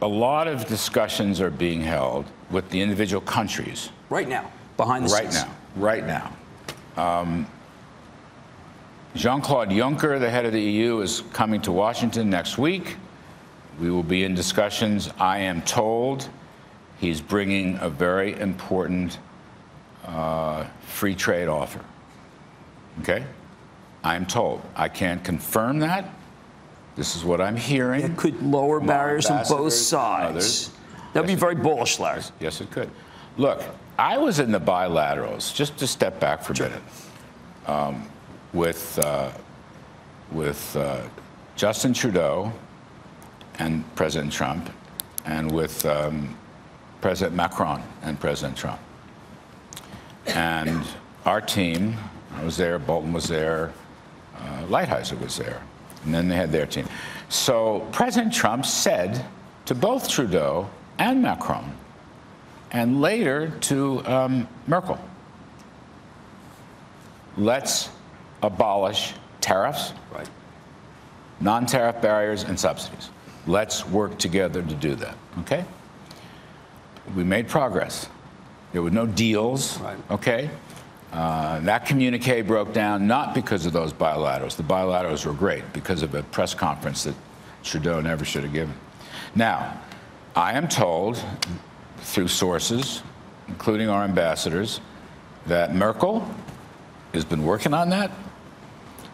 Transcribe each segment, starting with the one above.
a lot of discussions are being held with the individual countries. Right now, behind the scenes. Right now. Jean-Claude Juncker, the head of the EU, is coming to Washington next week. We will be in discussions. I am told he's bringing a very important free trade offer. Okay? I am told. I can't confirm that. This is what I'm hearing. It could lower barriers on both sides. That would be very bullish, Larry. Yes, it could. Look, I was in the bilaterals, just to step back for a minute, with Justin Trudeau and President Trump, and with President Macron and President Trump. And our team, I was there, Bolton was there, Lighthizer was there, and then they had their team. So President Trump said to both Trudeau and Macron, and later to Merkel, let's abolish tariffs, non-tariff barriers, and subsidies. Let's work together to do that, okay? We made progress. There were no deals, okay? That communique broke down not because of those bilaterals. The bilaterals were great because of a press conference that Trudeau never should have given. Now, I am told through sources, including our ambassadors, that Merkel has been working on that,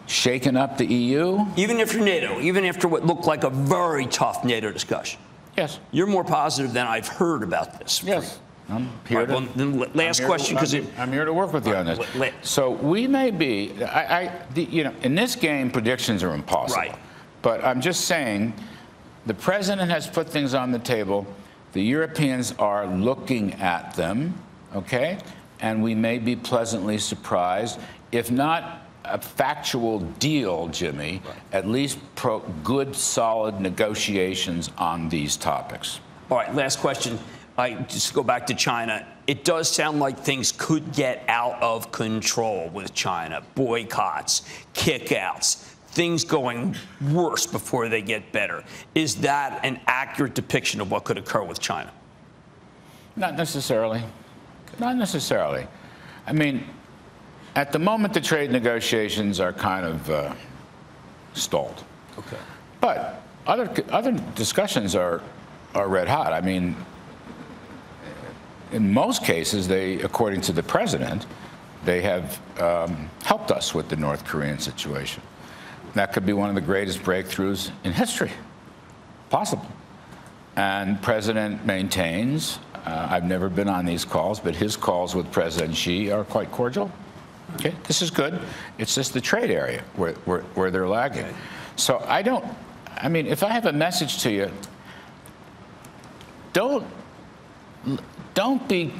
shaking up the EU. Even after NATO, even after what looked like a very tough NATO discussion. Yes. You're more positive than I've heard about this. Yes. I'm here last question, because I'm here to work with you on this. So we may be, you know, in this game, predictions are impossible. Right. But I'm just saying, the president has put things on the table. The Europeans are looking at them, okay? And we may be pleasantly surprised, if not a factual deal, Jimmy, at least good, solid negotiations on these topics. All right, last question. I just go back to China. It does sound like things could get out of control with China. Boycotts, kickouts, things going worse before they get better. Is that an accurate depiction of what could occur with China? Not necessarily. Not necessarily. I mean, at the moment, the trade negotiations are kind of stalled. Okay. But other discussions are red hot. I mean, in most cases, according to the president, they have helped us with the North Korean situation. That could be one of the greatest breakthroughs in history, possible. And President maintains, I've never been on these calls, but his calls with President Xi are quite cordial. Okay, this is good. It's just the trade area where they're lagging. Okay. So I mean, if I have a message to you, don't be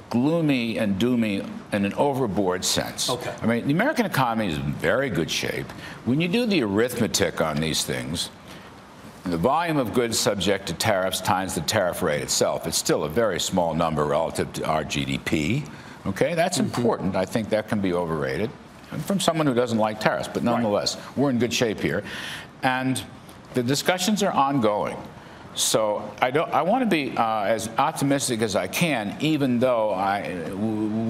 gloomy and doomy in an overboard sense. Okay. I mean, the American economy is in very good shape. When you do the arithmetic on these things, the volume of goods subject to tariffs times the tariff rate itself, it's still a very small number relative to our GDP. Okay, that's important. I think that can be overrated from someone who doesn't like tariffs, but nonetheless, we're in good shape here. And the discussions are ongoing. So I want to be as optimistic as I can, even though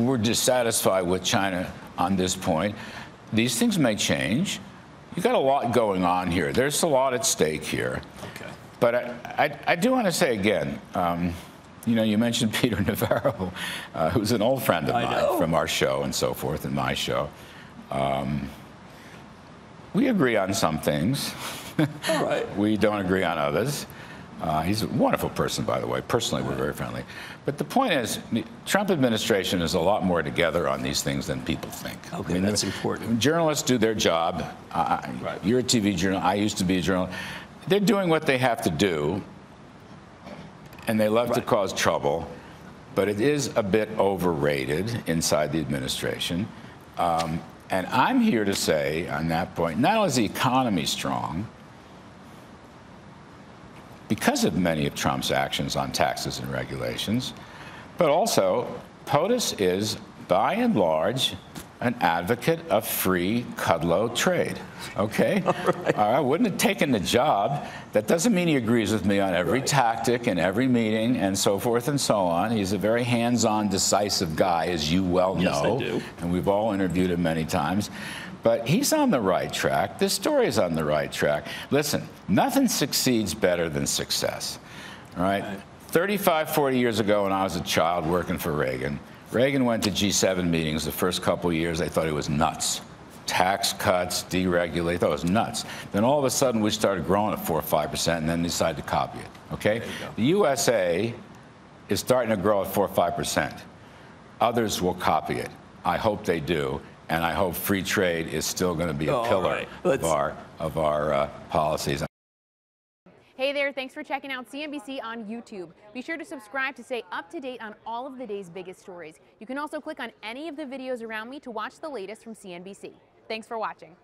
we're dissatisfied with China on this point. These things may change. You've got a lot going on here. There's a lot at stake here. Okay. But I do want to say again, you know, you mentioned Peter Navarro, who's an old friend of mine from our show and so forth, and my show. We agree on some things. All right. We don't agree on others. He's a wonderful person, by the way. Personally, we're very friendly. But the point is, the Trump administration is a lot more together on these things than people think. Okay, I mean, that's important. Journalists do their job. You're a TV journalist. I used to be a journalist. They're doing what they have to do, and they love to cause trouble. But it is a bit overrated inside the administration. And I'm here to say, on that point, not only is the economy strong, because of many of Trump's actions on taxes and regulations, but also POTUS is, by and large, an advocate of free Kudlow trade. Okay? All right. I wouldn't have taken the job. That doesn't mean he agrees with me on every tactic and every meeting and so forth and so on. He's a very hands-on, decisive guy, as you well know. Yes, I do. And we've all interviewed him many times. But he's on the right track. This story is on the right track. Listen, nothing succeeds better than success. All right? 35, 40 years ago, when I was a child working for Reagan, Reagan went to G7 meetings the first couple of years. They thought he was nuts. Tax cuts, deregulate, thought it was nuts. Then all of a sudden, we started growing at 4 or 5%, and then decided to copy it, okay? The USA is starting to grow at 4 or 5%. Others will copy it. I hope they do, and I hope free trade is still going to be a pillar of our policies. Hey there, thanks for checking out CNBC on YouTube. Be sure to subscribe to stay up to date on all of the day's biggest stories. You can also click on any of the videos around me to watch the latest from CNBC. Thanks for watching.